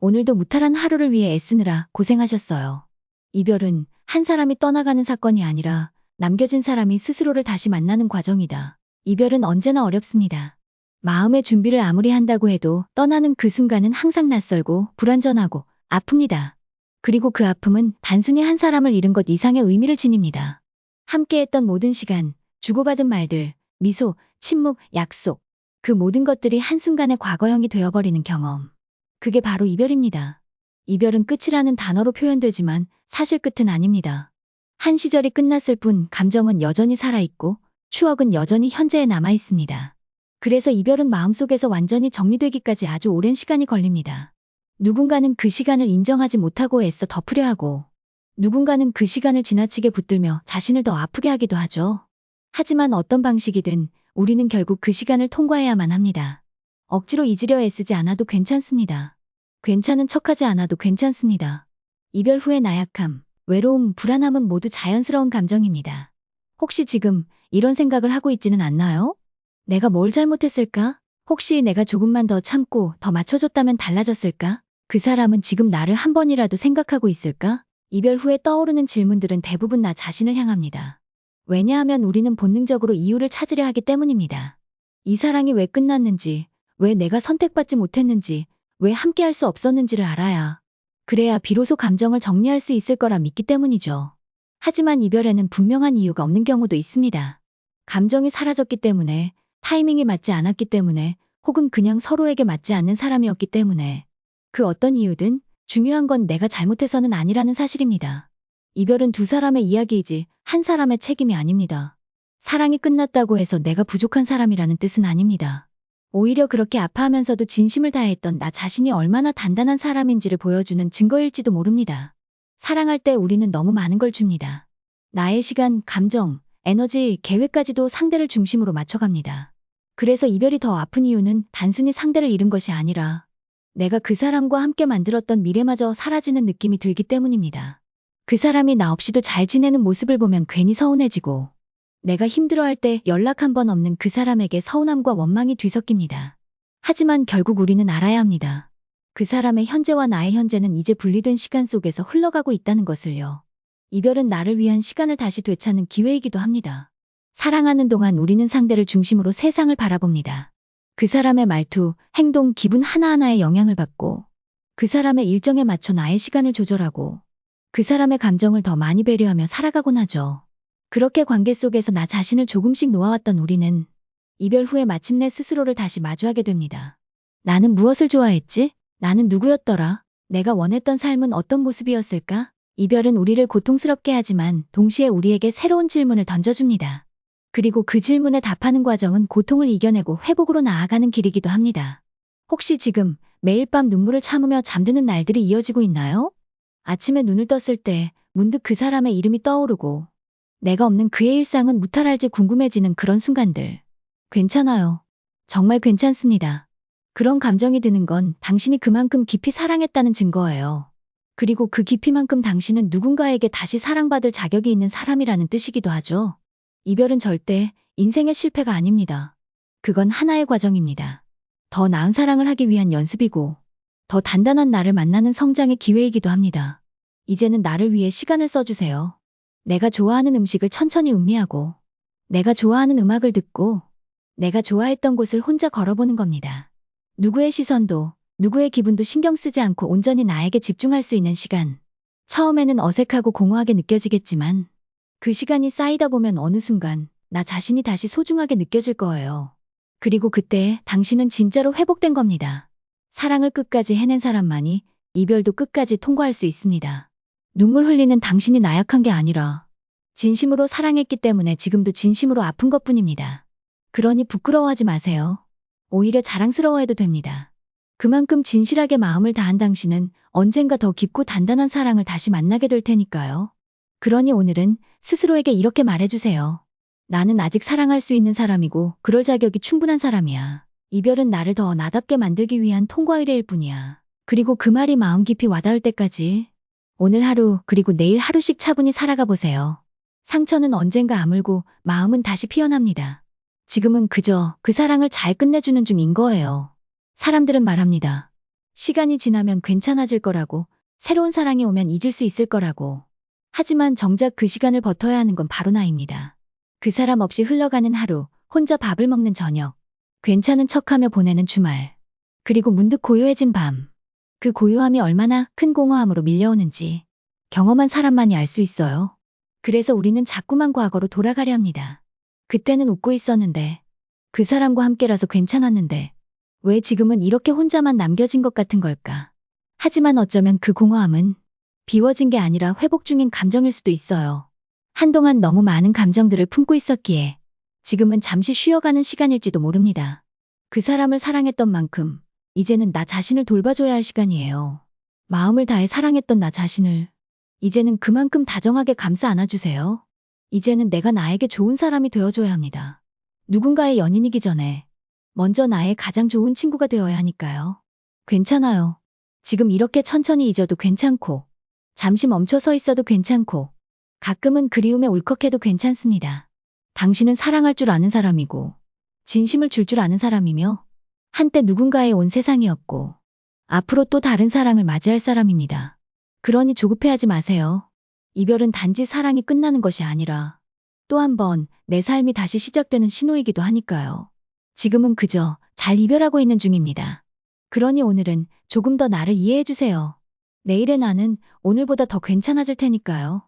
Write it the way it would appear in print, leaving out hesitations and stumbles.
오늘도 무탈한 하루를 위해 애쓰느라 고생하셨어요. 이별은 한 사람이 떠나가는 사건이 아니라 남겨진 사람이 스스로를 다시 만나는 과정이다. 이별은 언제나 어렵습니다. 마음의 준비를 아무리 한다고 해도 떠나는 그 순간은 항상 낯설고 불완전하고 아픕니다. 그리고 그 아픔은 단순히 한 사람을 잃은 것 이상의 의미를 지닙니다. 함께했던 모든 시간, 주고받은 말들, 미소, 침묵, 약속, 그 모든 것들이 한순간에 과거형이 되어버리는 경험. 그게 바로 이별입니다. 이별은 끝이라는 단어로 표현되지만 사실 끝은 아닙니다. 한 시절이 끝났을 뿐 감정은 여전히 살아있고 추억은 여전히 현재에 남아있습니다. 그래서 이별은 마음속에서 완전히 정리되기까지 아주 오랜 시간이 걸립니다. 누군가는 그 시간을 인정하지 못하고 애써 덮으려 하고, 누군가는 그 시간을 지나치게 붙들며 자신을 더 아프게 하기도 하죠. 하지만 어떤 방식이든 우리는 결국 그 시간을 통과해야만 합니다. 억지로 잊으려 애쓰지 않아도 괜찮습니다. 괜찮은 척하지 않아도 괜찮습니다. 이별 후의 나약함, 외로움, 불안함은 모두 자연스러운 감정입니다. 혹시 지금 이런 생각을 하고 있지는 않나요? 내가 뭘 잘못했을까? 혹시 내가 조금만 더 참고 더 맞춰줬다면 달라졌을까? 그 사람은 지금 나를 한 번이라도 생각하고 있을까? 이별 후에 떠오르는 질문들은 대부분 나 자신을 향합니다. 왜냐하면 우리는 본능적으로 이유를 찾으려 하기 때문입니다. 이 사랑이 왜 끝났는지, 왜 내가 선택받지 못했는지, 왜 함께할 수 없었는지를 알아야, 그래야 비로소 감정을 정리할 수 있을 거라 믿기 때문이죠. 하지만 이별에는 분명한 이유가 없는 경우도 있습니다. 감정이 사라졌기 때문에, 타이밍이 맞지 않았기 때문에, 혹은 그냥 서로에게 맞지 않는 사람이었기 때문에. 그 어떤 이유든 중요한 건 내가 잘못해서는 아니라는 사실입니다. 이별은 두 사람의 이야기이지 한 사람의 책임이 아닙니다. 사랑이 끝났다고 해서 내가 부족한 사람이라는 뜻은 아닙니다. 오히려 그렇게 아파하면서도 진심을 다했던 나 자신이 얼마나 단단한 사람인지를 보여주는 증거일지도 모릅니다. 사랑할 때 우리는 너무 많은 걸 줍니다. 나의 시간, 감정, 에너지, 계획까지도 상대를 중심으로 맞춰갑니다. 그래서 이별이 더 아픈 이유는 단순히 상대를 잃은 것이 아니라 내가 그 사람과 함께 만들었던 미래마저 사라지는 느낌이 들기 때문입니다. 그 사람이 나 없이도 잘 지내는 모습을 보면 괜히 서운해지고, 내가 힘들어할 때 연락 한 번 없는 그 사람에게 서운함과 원망이 뒤섞입니다. 하지만 결국 우리는 알아야 합니다. 그 사람의 현재와 나의 현재는 이제 분리된 시간 속에서 흘러가고 있다는 것을요. 이별은 나를 위한 시간을 다시 되찾는 기회이기도 합니다. 사랑하는 동안 우리는 상대를 중심으로 세상을 바라봅니다. 그 사람의 말투, 행동, 기분 하나하나에 영향을 받고, 그 사람의 일정에 맞춰 나의 시간을 조절하고, 그 사람의 감정을 더 많이 배려하며 살아가곤 하죠. 그렇게 관계 속에서 나 자신을 조금씩 놓아왔던 우리는 이별 후에 마침내 스스로를 다시 마주하게 됩니다. 나는 무엇을 좋아했지? 나는 누구였더라? 내가 원했던 삶은 어떤 모습이었을까? 이별은 우리를 고통스럽게 하지만 동시에 우리에게 새로운 질문을 던져줍니다. 그리고 그 질문에 답하는 과정은 고통을 이겨내고 회복으로 나아가는 길이기도 합니다. 혹시 지금 매일 밤 눈물을 참으며 잠드는 날들이 이어지고 있나요? 아침에 눈을 떴을 때 문득 그 사람의 이름이 떠오르고 내가 없는 그의 일상은 무탈할지 궁금해지는 그런 순간들. 괜찮아요. 정말 괜찮습니다. 그런 감정이 드는 건 당신이 그만큼 깊이 사랑했다는 증거예요. 그리고 그 깊이만큼 당신은 누군가에게 다시 사랑받을 자격이 있는 사람이라는 뜻이기도 하죠. 이별은 절대 인생의 실패가 아닙니다. 그건 하나의 과정입니다. 더 나은 사랑을 하기 위한 연습이고, 더 단단한 나를 만나는 성장의 기회이기도 합니다. 이제는 나를 위해 시간을 써주세요. 내가 좋아하는 음식을 천천히 음미하고, 내가 좋아하는 음악을 듣고, 내가 좋아했던 곳을 혼자 걸어보는 겁니다. 누구의 시선도, 누구의 기분도 신경 쓰지 않고 온전히 나에게 집중할 수 있는 시간. 처음에는 어색하고 공허하게 느껴지겠지만, 그 시간이 쌓이다 보면 어느 순간 나 자신이 다시 소중하게 느껴질 거예요. 그리고 그때 당신은 진짜로 회복된 겁니다. 사랑을 끝까지 해낸 사람만이 이별도 끝까지 통과할 수 있습니다. 눈물 흘리는 당신이 나약한 게 아니라 진심으로 사랑했기 때문에 지금도 진심으로 아픈 것뿐입니다. 그러니 부끄러워하지 마세요. 오히려 자랑스러워해도 됩니다. 그만큼 진실하게 마음을 다한 당신은 언젠가 더 깊고 단단한 사랑을 다시 만나게 될 테니까요. 그러니 오늘은 스스로에게 이렇게 말해주세요. 나는 아직 사랑할 수 있는 사람이고 그럴 자격이 충분한 사람이야. 이별은 나를 더 나답게 만들기 위한 통과 의례일 뿐이야. 그리고 그 말이 마음 깊이 와닿을 때까지 오늘 하루 그리고 내일 하루씩 차분히 살아가 보세요. 상처는 언젠가 아물고 마음은 다시 피어납니다. 지금은 그저 그 사랑을 잘 끝내주는 중인 거예요. 사람들은 말합니다. 시간이 지나면 괜찮아질 거라고, 새로운 사랑이 오면 잊을 수 있을 거라고. 하지만 정작 그 시간을 버텨야 하는 건 바로 나입니다. 그 사람 없이 흘러가는 하루, 혼자 밥을 먹는 저녁, 괜찮은 척하며 보내는 주말, 그리고 문득 고요해진 밤. 그 고요함이 얼마나 큰 공허함으로 밀려오는지 경험한 사람만이 알 수 있어요. 그래서 우리는 자꾸만 과거로 돌아가려 합니다. 그때는 웃고 있었는데, 그 사람과 함께라서 괜찮았는데, 왜 지금은 이렇게 혼자만 남겨진 것 같은 걸까? 하지만 어쩌면 그 공허함은 비워진 게 아니라 회복 중인 감정일 수도 있어요. 한동안 너무 많은 감정들을 품고 있었기에 지금은 잠시 쉬어가는 시간일지도 모릅니다. 그 사람을 사랑했던 만큼 이제는 나 자신을 돌봐줘야 할 시간이에요. 마음을 다해 사랑했던 나 자신을 이제는 그만큼 다정하게 감싸 안아주세요. 이제는 내가 나에게 좋은 사람이 되어줘야 합니다. 누군가의 연인이기 전에 먼저 나의 가장 좋은 친구가 되어야 하니까요. 괜찮아요. 지금 이렇게 천천히 잊어도 괜찮고, 잠시 멈춰 서 있어도 괜찮고, 가끔은 그리움에 울컥해도 괜찮습니다. 당신은 사랑할 줄 아는 사람이고, 진심을 줄 줄 아는 사람이며, 한때 누군가의 온 세상이었고, 앞으로 또 다른 사랑을 맞이할 사람입니다. 그러니 조급해하지 마세요. 이별은 단지 사랑이 끝나는 것이 아니라, 또 한 번 내 삶이 다시 시작되는 신호이기도 하니까요. 지금은 그저 잘 이별하고 있는 중입니다. 그러니 오늘은 조금 더 나를 이해해주세요. 내일의 나는 오늘보다 더 괜찮아질 테니까요.